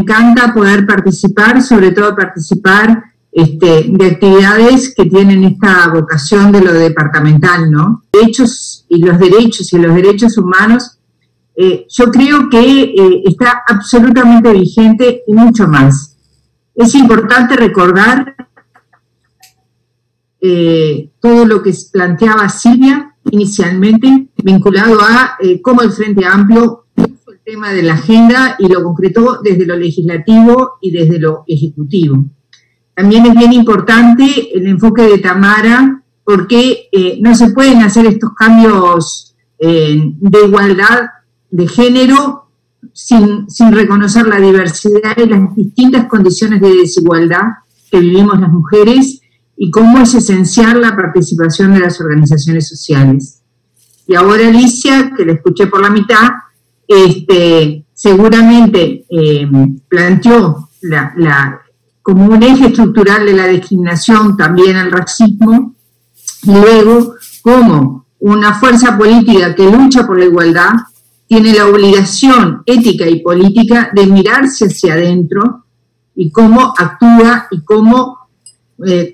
encanta poder participar, sobre todo participar de actividades que tienen esta vocación de lo departamental, ¿no? Derechos y los derechos humanos, yo creo que está absolutamente vigente y mucho más. Es importante recordar todo lo que planteaba Silvia inicialmente, vinculado a cómo el Frente Amplio puso el tema de la agenda y lo concretó desde lo legislativo y desde lo ejecutivo. También es bien importante el enfoque de Tamara, porque no se pueden hacer estos cambios de igualdad de género sin reconocer la diversidad y las distintas condiciones de desigualdad que vivimos las mujeres y cómo es esencial la participación de las organizaciones sociales. Y ahora Alicia, que la escuché por la mitad, seguramente planteó como un eje estructural de la discriminación también el racismo, y luego como una fuerza política que lucha por la igualdad tiene la obligación ética y política de mirarse hacia adentro y cómo actúa y cómo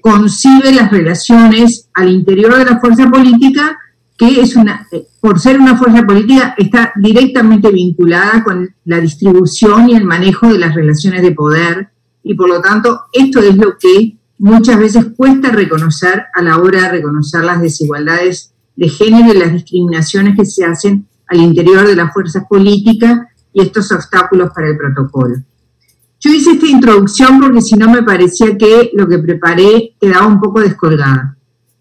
concibe las relaciones al interior de la fuerza política, que es por ser una fuerza política está directamente vinculada con la distribución y el manejo de las relaciones de poder, y por lo tanto esto es lo que muchas veces cuesta reconocer a la hora de reconocer las desigualdades de género y las discriminaciones que se hacen al interior de las fuerzas políticas y estos obstáculos para el protocolo. Yo hice esta introducción porque si no me parecía que lo que preparé quedaba un poco descolgada,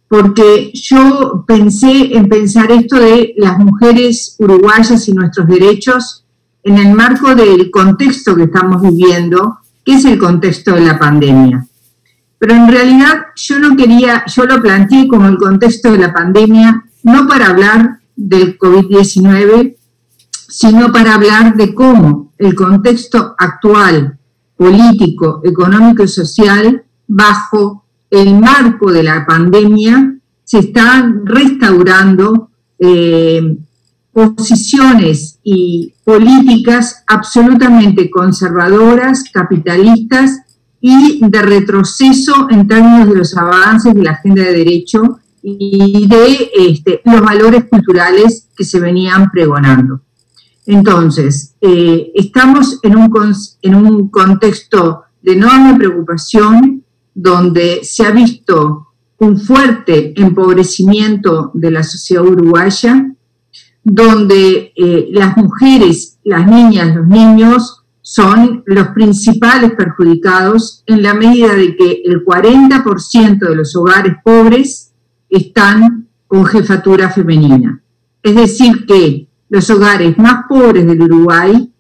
porque yo pensé en pensar esto de las mujeres uruguayas y nuestros derechos en el marco del contexto que estamos viviendo, que es el contexto de la pandemia. Pero en realidad yo lo planteé como el contexto de la pandemia, no para hablar del COVID-19, sino para hablar de cómo el contexto actual, político, económico y social, bajo el marco de la pandemia, se están restaurando posiciones y políticas absolutamente conservadoras, capitalistas y de retroceso en términos de los avances de la agenda de derecho y de los valores culturales que se venían pregonando. Entonces, estamos en un contexto de enorme preocupación, donde se ha visto un fuerte empobrecimiento de la sociedad uruguaya, donde las mujeres, las niñas, los niños son los principales perjudicados en la medida de que el 40% de los hogares pobres están con jefatura femenina. Es decir, que los hogares más pobres del Uruguay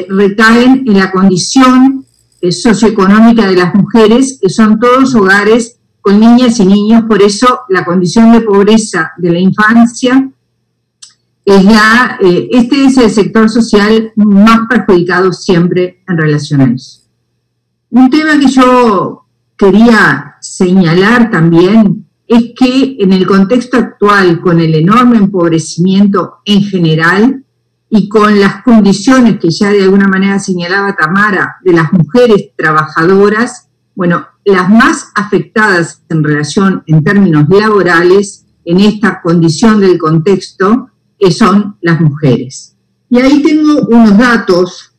recaen en la condición socioeconómica de las mujeres, que son todos hogares con niñas y niños. Por eso la condición de pobreza de la infancia este es el sector social más perjudicado siempre en relación a eso. Un tema que yo quería señalar también es que en el contexto actual, con el enorme empobrecimiento en general y con las condiciones que ya de alguna manera señalaba Tamara de las mujeres trabajadoras, bueno, las más afectadas en relación en términos laborales en esta condición del contexto son las mujeres. Y ahí tengo unos datos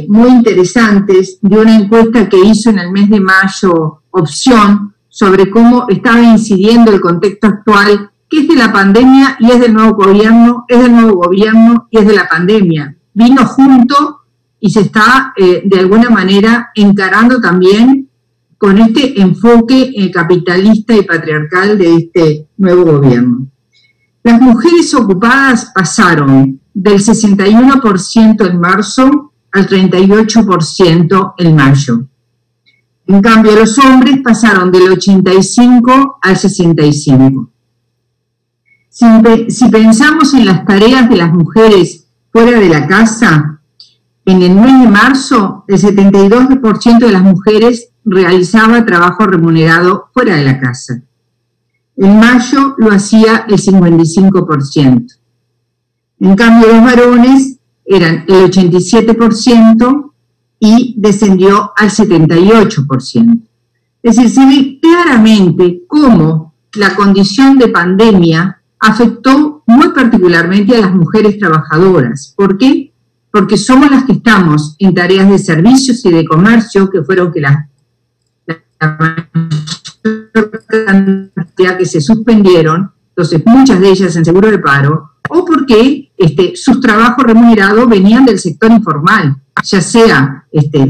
muy interesantes de una encuesta que hizo en el mes de mayo Opción sobre cómo estaba incidiendo el contexto actual, que es de la pandemia y es del nuevo gobierno, es del nuevo gobierno y es de la pandemia. Vino junto y se está de alguna manera encarando también con este enfoque capitalista y patriarcal de este nuevo gobierno. Las mujeres ocupadas pasaron del 61% en marzo al 38% en mayo. En cambio, los hombres pasaron del 85% al 65%. Si pensamos en las tareas de las mujeres fuera de la casa, en el mes de marzo, el 72% de las mujeres realizaba trabajo remunerado fuera de la casa. En mayo lo hacía el 55%. En cambio, los varones eran el 87% y descendió al 78%. Es decir, se ve claramente cómo la condición de pandemia afectó muy particularmente a las mujeres trabajadoras. ¿Por qué? Porque somos las que estamos en tareas de servicios y de comercio, que fueron que la mayor cantidad que se suspendieron, entonces muchas de ellas en seguro de paro, o porque sus trabajos remunerados venían del sector informal, ya sea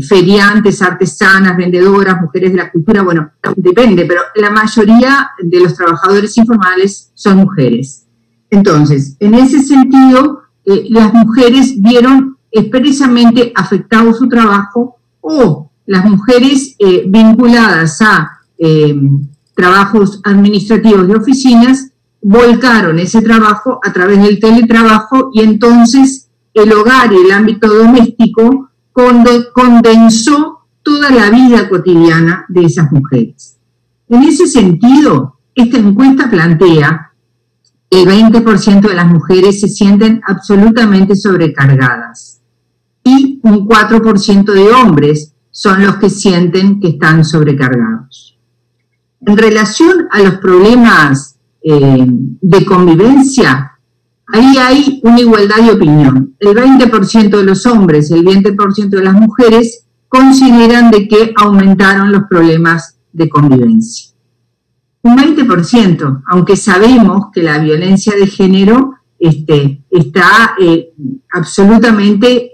feriantes, artesanas, vendedoras, mujeres de la cultura, bueno, depende, pero la mayoría de los trabajadores informales son mujeres. Entonces, en ese sentido, las mujeres vieron expresamente afectado su trabajo, o las mujeres vinculadas a trabajos administrativos de oficinas volcaron ese trabajo a través del teletrabajo, y entonces el hogar y el ámbito doméstico condensó toda la vida cotidiana de esas mujeres. En ese sentido, esta encuesta plantea que el 20% de las mujeres se sienten absolutamente sobrecargadas y un 4% de hombres son los que sienten que están sobrecargados. En relación a los problemas de convivencia, ahí hay una igualdad de opinión. El 20% de los hombres y el 20% de las mujeres consideran de que aumentaron los problemas de convivencia. Un 20%, aunque sabemos que la violencia de género está absolutamente,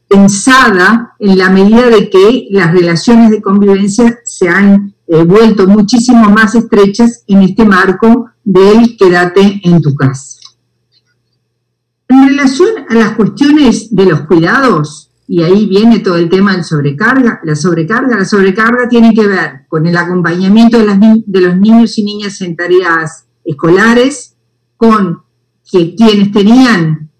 pensada en la medida de que las relaciones de convivencia se han vuelto muchísimo más estrechas en este marco del quédate en tu casa. En relación a las cuestiones de los cuidados, y ahí viene todo el tema del sobrecarga, la sobrecarga tiene que ver con el acompañamiento de los niños y niñas en tareas escolares, con que quienes tenían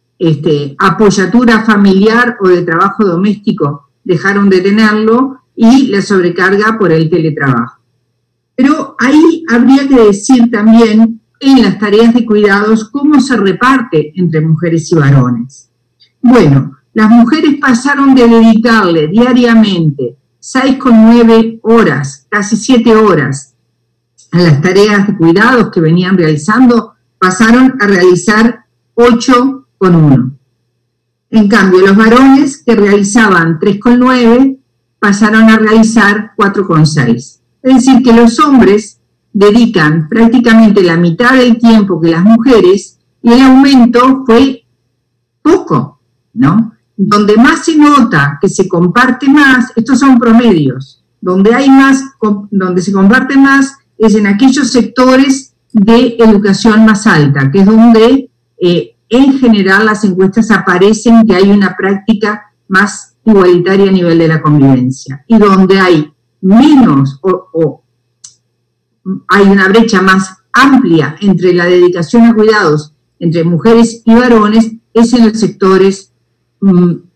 apoyatura familiar o de trabajo doméstico dejaron de tenerlo, y la sobrecarga por el teletrabajo. Pero ahí habría que decir también en las tareas de cuidados cómo se reparte entre mujeres y varones. Bueno, las mujeres pasaron de dedicarle diariamente 6,9 horas, casi 7 horas, a las tareas de cuidados que venían realizando, pasaron a realizar 8,1. En cambio, los varones que realizaban 3,9 pasaron a realizar 4,6. Es decir, que los hombres dedican prácticamente la mitad del tiempo que las mujeres, y el aumento fue poco, ¿no? Donde más se nota que se comparte más, estos son promedios, donde hay más, donde se comparte más es en aquellos sectores de educación más alta, que es donde en general las encuestas aparecen que hay una práctica más igualitaria a nivel de la convivencia, y donde hay menos o hay una brecha más amplia entre la dedicación a cuidados entre mujeres y varones, es en los sectores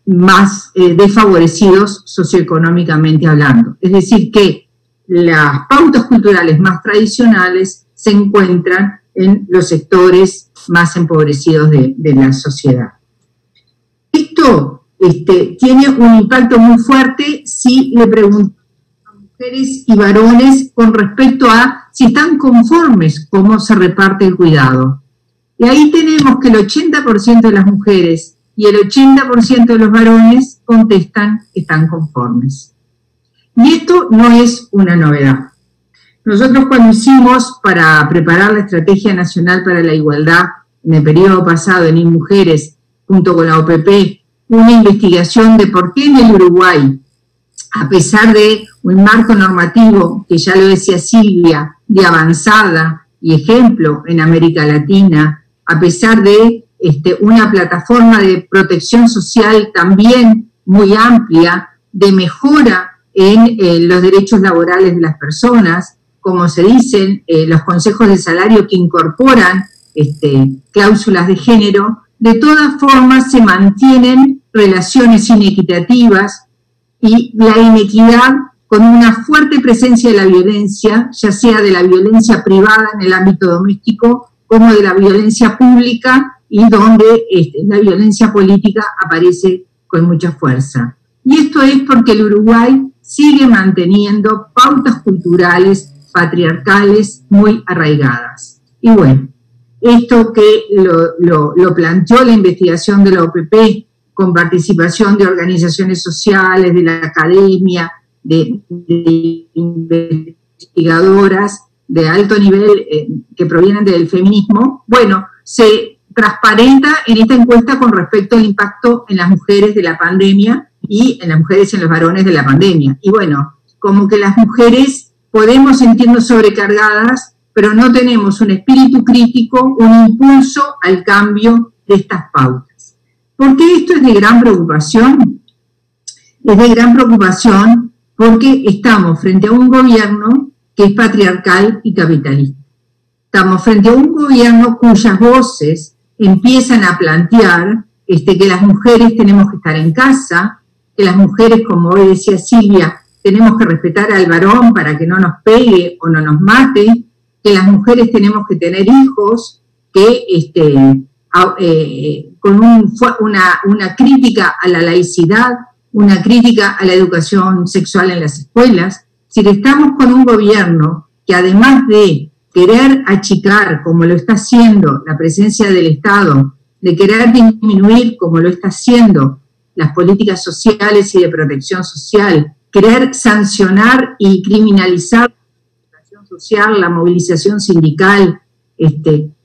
más desfavorecidos socioeconómicamente hablando. Es decir, que las pautas culturales más tradicionales se encuentran en los sectores más empobrecidos de la sociedad. Esto tiene un impacto muy fuerte si le preguntamos a mujeres y varones con respecto a si están conformes cómo se reparte el cuidado. Y ahí tenemos que el 80% de las mujeres y el 80% de los varones contestan que están conformes. Y esto no es una novedad. Nosotros cuando hicimos para preparar la Estrategia Nacional para la Igualdad en el periodo pasado en InMujeres, junto con la OPP, una investigación de por qué en el Uruguay, a pesar de un marco normativo, que ya lo decía Silvia, de avanzada y ejemplo en América Latina, a pesar de una plataforma de protección social también muy amplia, de mejora en los derechos laborales de las personas, como se dicen, los consejos de salario que incorporan cláusulas de género, de todas formas se mantienen relaciones inequitativas y la inequidad con una fuerte presencia de la violencia, ya sea de la violencia privada en el ámbito doméstico como de la violencia pública y donde la violencia política aparece con mucha fuerza. Y esto es porque el Uruguay sigue manteniendo pautas culturales patriarcales muy arraigadas. Y bueno, esto que lo planteó la investigación de la OPP, con participación de organizaciones sociales, de la academia, de investigadoras de alto nivel que provienen del feminismo, bueno, se transparenta en esta encuesta con respecto al impacto en las mujeres de la pandemia y en las mujeres y en los varones de la pandemia. Y bueno, como que las mujeres podemos sentirnos sobrecargadas, pero no tenemos un espíritu crítico, un impulso al cambio de estas pautas. ¿Por qué esto es de gran preocupación? Es de gran preocupación porque estamos frente a un gobierno que es patriarcal y capitalista. Estamos frente a un gobierno cuyas voces empiezan a plantear que las mujeres tenemos que estar en casa, que las mujeres, como hoy decía Silvia, tenemos que respetar al varón para que no nos pegue o no nos mate, que las mujeres tenemos que tener hijos, que con una crítica a la laicidad, una crítica a la educación sexual en las escuelas. Si estamos con un gobierno que además de querer achicar, como lo está haciendo la presencia del Estado, de querer disminuir, como lo está haciendo las políticas sociales y de protección social, querer sancionar y criminalizar la protección social, la movilización sindical,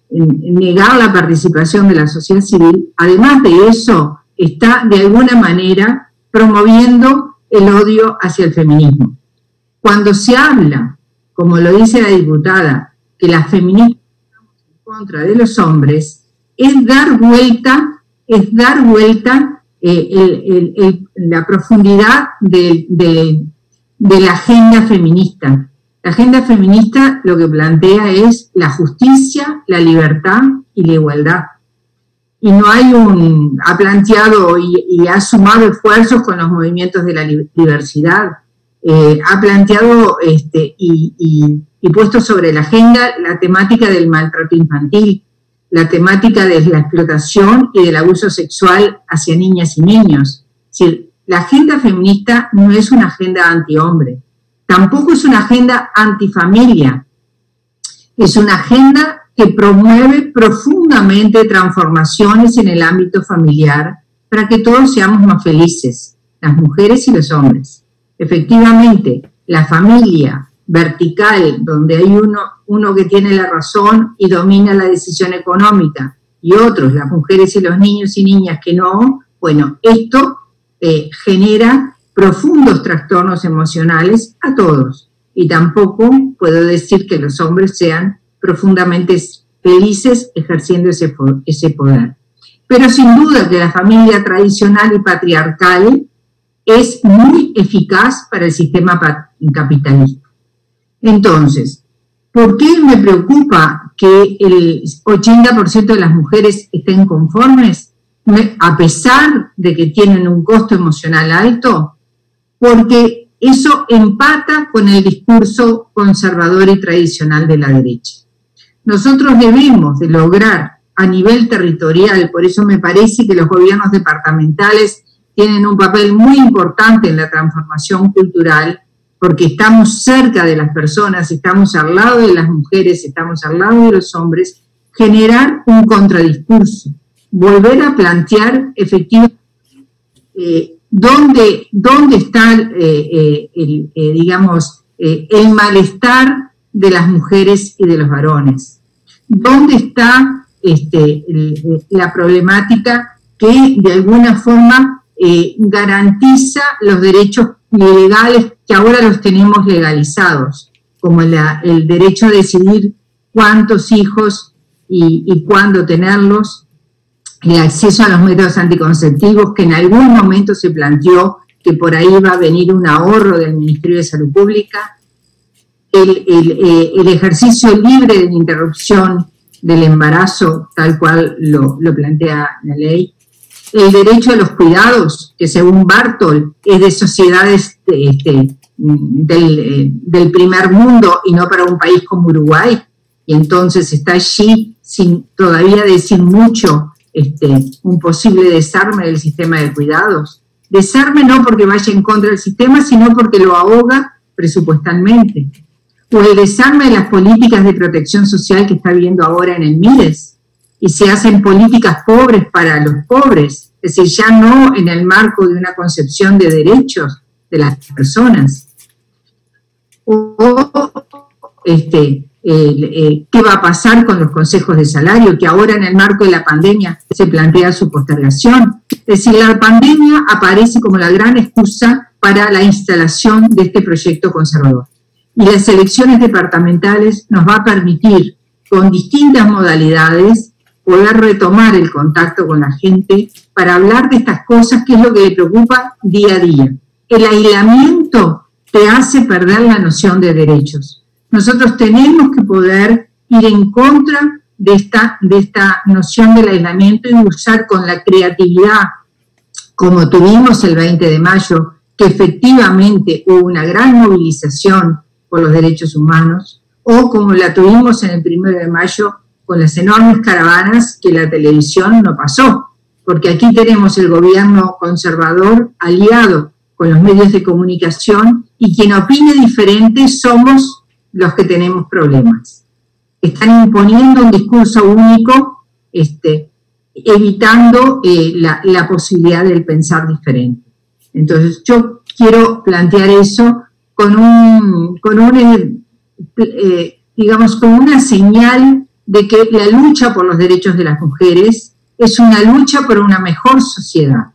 negar la participación de la sociedad civil, además de eso, está de alguna manera promoviendo el odio hacia el feminismo. Cuando se habla, como lo dice la diputada, que las feministas estamos en contra de los hombres, es dar vuelta la profundidad de la agenda feminista. La agenda feminista lo que plantea es la justicia, la libertad y la igualdad. Y no hay ha planteado y ha sumado esfuerzos con los movimientos de la diversidad. Ha planteado y puesto sobre la agenda la temática del maltrato infantil, la temática de la explotación y del abuso sexual hacia niñas y niños. Es decir, la agenda feminista no es una agenda antihombre, tampoco es una agenda antifamilia, es una agenda que promueve profundamente transformaciones en el ámbito familiar para que todos seamos más felices, las mujeres y los hombres. Efectivamente, la familia vertical, donde hay uno que tiene la razón y domina la decisión económica, y otros, las mujeres y los niños y niñas que no, bueno, esto genera profundos trastornos emocionales a todos. Y tampoco puedo decir que los hombres sean profundamente felices ejerciendo ese poder. Pero sin duda que la familia tradicional y patriarcal es muy eficaz para el sistema capitalista. Entonces, ¿por qué me preocupa que el 80% de las mujeres estén conformes, a pesar de que tienen un costo emocional alto? Porque eso empata con el discurso conservador y tradicional de la derecha. Nosotros debemos de lograr a nivel territorial, por eso me parece que los gobiernos departamentales tienen un papel muy importante en la transformación cultural, porque estamos cerca de las personas, estamos al lado de las mujeres, estamos al lado de los hombres, generar un contradiscurso, volver a plantear efectivamente dónde está el malestar de las mujeres y de los varones, dónde está la problemática que de alguna forma garantiza los derechos legales que ahora los tenemos legalizados, como el derecho a decidir cuántos hijos y cuándo tenerlos, el acceso a los métodos anticonceptivos, que en algún momento se planteó que por ahí va a venir un ahorro del Ministerio de Salud Pública, el ejercicio libre de interrupción del embarazo, tal cual lo plantea la ley, el derecho a los cuidados, que según Bartol es de sociedades del primer mundo y no para un país como Uruguay, y entonces está allí sin todavía decir mucho un posible desarme del sistema de cuidados. Desarme no porque vaya en contra del sistema, sino porque lo ahoga presupuestalmente. O el desarme de las políticas de protección social que está habiendo ahora en el MIDES, y se hacen políticas pobres para los pobres, es decir, ya no en el marco de una concepción de derechos de las personas. O qué va a pasar con los consejos de salario, que ahora en el marco de la pandemia se plantea su postergación. Es decir, la pandemia aparece como la gran excusa para la instalación de este proyecto conservador. Y las elecciones departamentales nos va a permitir, con distintas modalidades, poder retomar el contacto con la gente para hablar de estas cosas, que es lo que le preocupa día a día. El aislamiento te hace perder la noción de derechos. Nosotros tenemos que poder ir en contra de esta noción del aislamiento y usar con la creatividad, como tuvimos el 20 de mayo, que efectivamente hubo una gran movilización por los derechos humanos, o como la tuvimos en el 1 de mayo con las enormes caravanas que la televisión no pasó, porque aquí tenemos el gobierno conservador aliado con los medios de comunicación, y quien opine diferente somos los que tenemos problemas. Están imponiendo un discurso único, evitando la posibilidad del pensar diferente. Entonces yo quiero plantear eso con una señal de que la lucha por los derechos de las mujeres es una lucha por una mejor sociedad.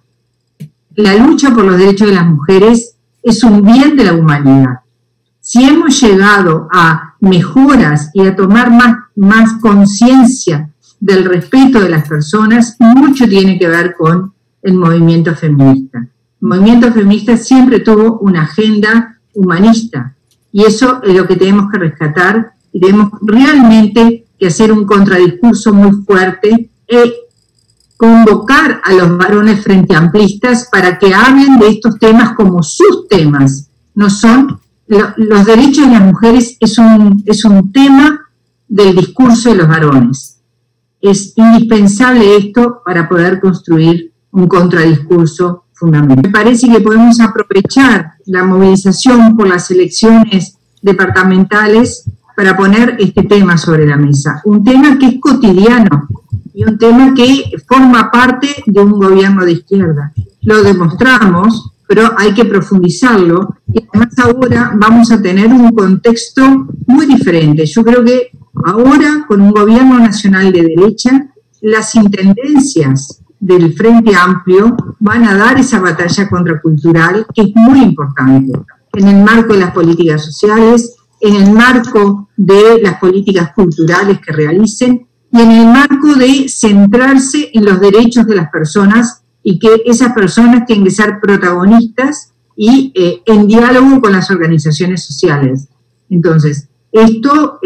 La lucha por los derechos de las mujeres es un bien de la humanidad. Si hemos llegado a mejoras y a tomar más conciencia del respeto de las personas, mucho tiene que ver con el movimiento feminista. El movimiento feminista siempre tuvo una agenda humanista, y eso es lo que tenemos que rescatar, y tenemos realmente que hacer un contradiscurso muy fuerte e convocar a los varones frente amplistas para que hablen de estos temas como sus temas. No son los derechos de las mujeres, es un tema del discurso de los varones. Es indispensable esto para poder construir un contradiscurso fundamental. Me parece que podemos aprovechar la movilización por las elecciones departamentales para poner este tema sobre la mesa. Un tema que es cotidiano y un tema que forma parte de un gobierno de izquierda. Lo demostramos, pero hay que profundizarlo, y además ahora vamos a tener un contexto muy diferente. Yo creo que ahora, con un gobierno nacional de derecha, las intendencias del Frente Amplio van a dar esa batalla contracultural que es muy importante, en el marco de las políticas sociales, en el marco de las políticas culturales que realicen, y en el marco de centrarse en los derechos de las personas, y que esas personas tienen que ser protagonistas y en diálogo con las organizaciones sociales. Entonces, esto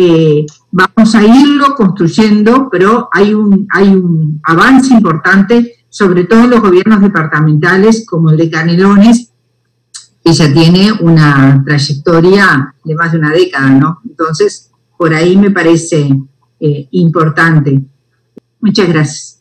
vamos a irlo construyendo, pero hay un avance importante, sobre todo en los gobiernos departamentales, como el de Canelones, que ya tiene una trayectoria de más de una década, ¿no? Entonces, por ahí me parece importante. Muchas gracias.